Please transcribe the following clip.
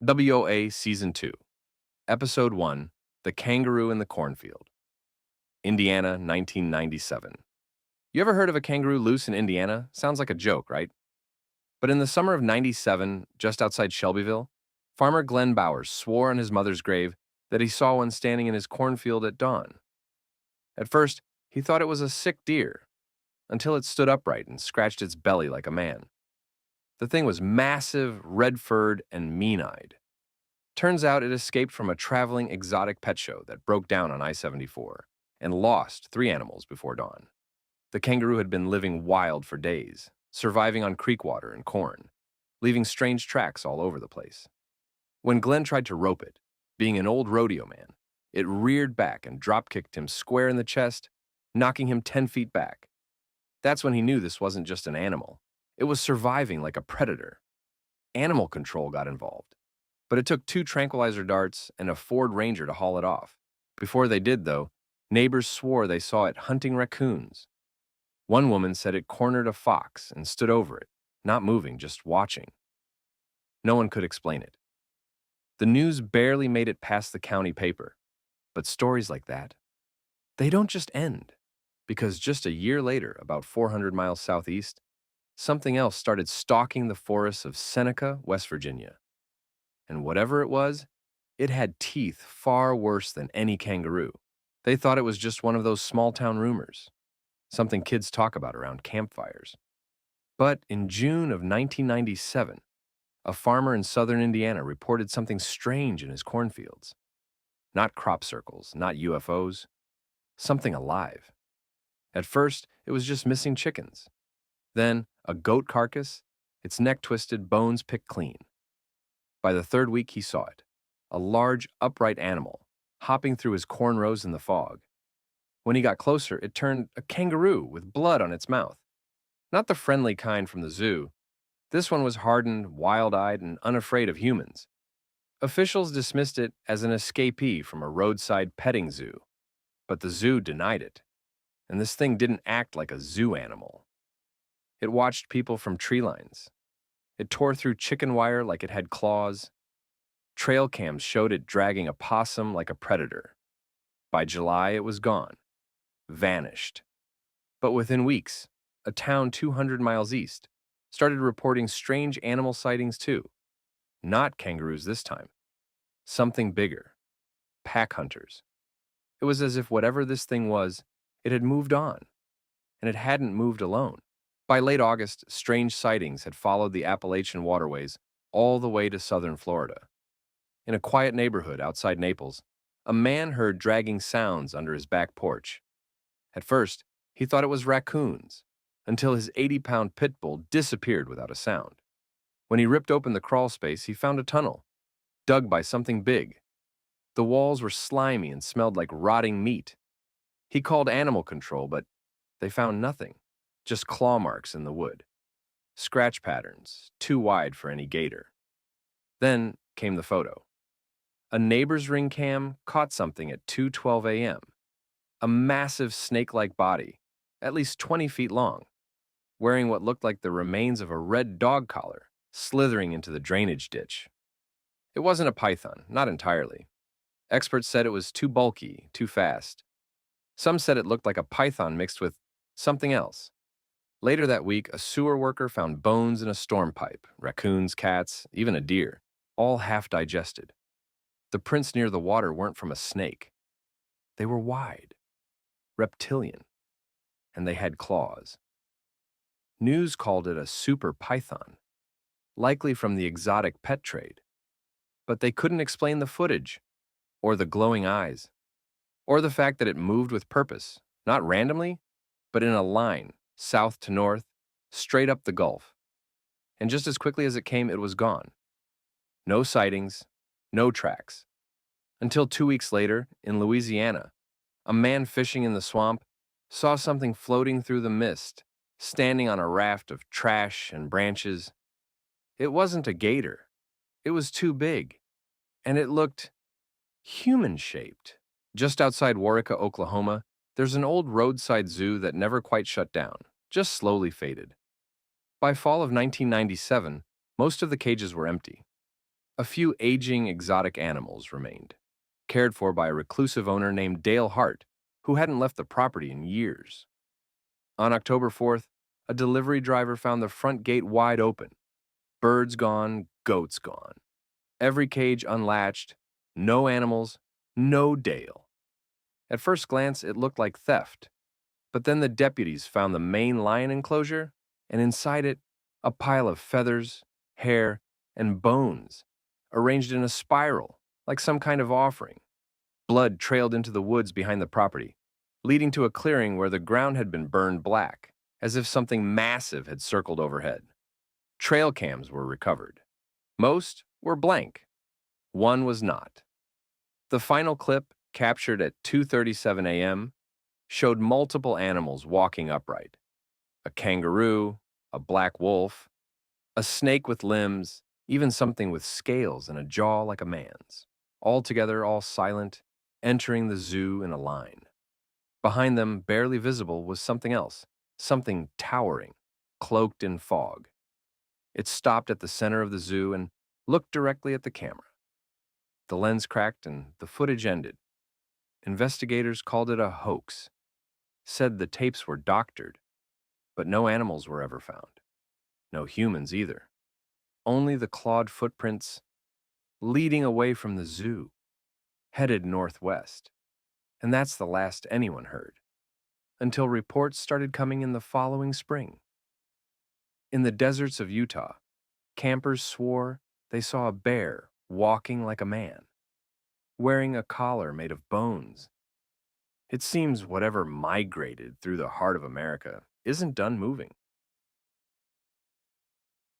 WOA Season 2, Episode 1, The Kangaroo in the Cornfield, Indiana, 1997. You ever heard of a kangaroo loose in Indiana? Sounds like a joke, right? But in the summer of 97, just outside Shelbyville, farmer Glenn Bowers swore on his mother's grave that he saw one standing in his cornfield at dawn. At first, he thought it was a sick deer, until it stood upright and scratched its belly like a man. The thing was massive, red-furred, and mean-eyed. Turns out it escaped from a traveling exotic pet show that broke down on I-74 and lost 3 animals before dawn. The kangaroo had been living wild for days, surviving on creek water and corn, leaving strange tracks all over the place. When Glenn tried to rope it, being an old rodeo man, it reared back and drop-kicked him square in the chest, knocking him 10 feet back. That's when he knew this wasn't just an animal. It was surviving like a predator. Animal control got involved. But it took 2 tranquilizer darts and a Ford Ranger to haul it off. Before they did, though, neighbors swore they saw it hunting raccoons. One woman said it cornered a fox and stood over it, not moving, just watching. No one could explain it. The news barely made it past the county paper. But stories like that, they don't just end. Because just a year later, about 400 miles southeast, something else started stalking the forests of Seneca, West Virginia. And whatever it was, it had teeth far worse than any kangaroo. They thought it was just one of those small-town rumors, something kids talk about around campfires. But in June of 1997, a farmer in southern Indiana reported something strange in his cornfields. Not crop circles, not UFOs, something alive. At first, it was just missing chickens. Then, a goat carcass, its neck twisted, bones picked clean. By the 3rd week, he saw it, a large, upright animal, hopping through his corn rows in the fog. When he got closer, it turned a kangaroo with blood on its mouth. Not the friendly kind from the zoo. This one was hardened, wild-eyed, and unafraid of humans. Officials dismissed it as an escapee from a roadside petting zoo, but the zoo denied it. And this thing didn't act like a zoo animal. It watched people from tree lines. It tore through chicken wire like it had claws. Trail cams showed it dragging a possum like a predator. By July, it was gone. Vanished. But within weeks, a town 200 miles east started reporting strange animal sightings too. Not kangaroos this time. Something bigger. Pack hunters. It was as if whatever this thing was, it had moved on. And it hadn't moved alone. By late August, strange sightings had followed the Appalachian waterways all the way to southern Florida. In a quiet neighborhood outside Naples, a man heard dragging sounds under his back porch. At first, he thought it was raccoons, until his 80-pound pit bull disappeared without a sound. When he ripped open the crawl space, he found a tunnel, dug by something big. The walls were slimy and smelled like rotting meat. He called animal control, but they found nothing. Just claw marks in the wood. Scratch patterns, too wide for any gator. Then came the photo. A neighbor's ring cam caught something at 2:12 a.m. A massive snake-like body, at least 20 feet long, wearing what looked like the remains of a red dog collar, slithering into the drainage ditch. It wasn't a python, not entirely. Experts said it was too bulky, too fast. Some said it looked like a python mixed with something else. Later that week, a sewer worker found bones in a storm pipe, raccoons, cats, even a deer, all half digested. The prints near the water weren't from a snake. They were wide, reptilian, and they had claws. News called it a super python, likely from the exotic pet trade. But they couldn't explain the footage, or the glowing eyes, or the fact that it moved with purpose, not randomly, but in a line, south to north, straight up the Gulf. And just as quickly as it came, it was gone. No sightings, no tracks. Until 2 weeks later, in Louisiana, a man fishing in the swamp saw something floating through the mist, standing on a raft of trash and branches. It wasn't a gator. It was too big. And it looked human-shaped. Just outside Waurika, Oklahoma, there's an old roadside zoo that never quite shut down, just slowly faded. By fall of 1997, most of the cages were empty. A few aging exotic animals remained, cared for by a reclusive owner named Dale Hart, who hadn't left the property in years. On October 4th, a delivery driver found the front gate wide open. Birds gone, goats gone. Every cage unlatched, no animals, no Dale. At first glance, it looked like theft, but then the deputies found the main lion enclosure, and inside it, a pile of feathers, hair, and bones, arranged in a spiral, like some kind of offering. Blood trailed into the woods behind the property, leading to a clearing where the ground had been burned black, as if something massive had circled overhead. Trail cams were recovered. Most were blank. One was not. The final clip, captured at 2:37 a.m., showed multiple animals walking upright. A kangaroo, a black wolf, a snake with limbs, even something with scales and a jaw like a man's. All together, all silent, entering the zoo in a line. Behind them, barely visible, was something else, something towering, cloaked in fog. It stopped at the center of the zoo and looked directly at the camera. The lens cracked and the footage ended. Investigators called it a hoax, said the tapes were doctored, but no animals were ever found. No humans either. Only the clawed footprints leading away from the zoo, headed northwest. And that's the last anyone heard, until reports started coming in the following spring. In the deserts of Utah, campers swore they saw a bear walking like a man, wearing a collar made of bones. It seems whatever migrated through the heart of America isn't done moving.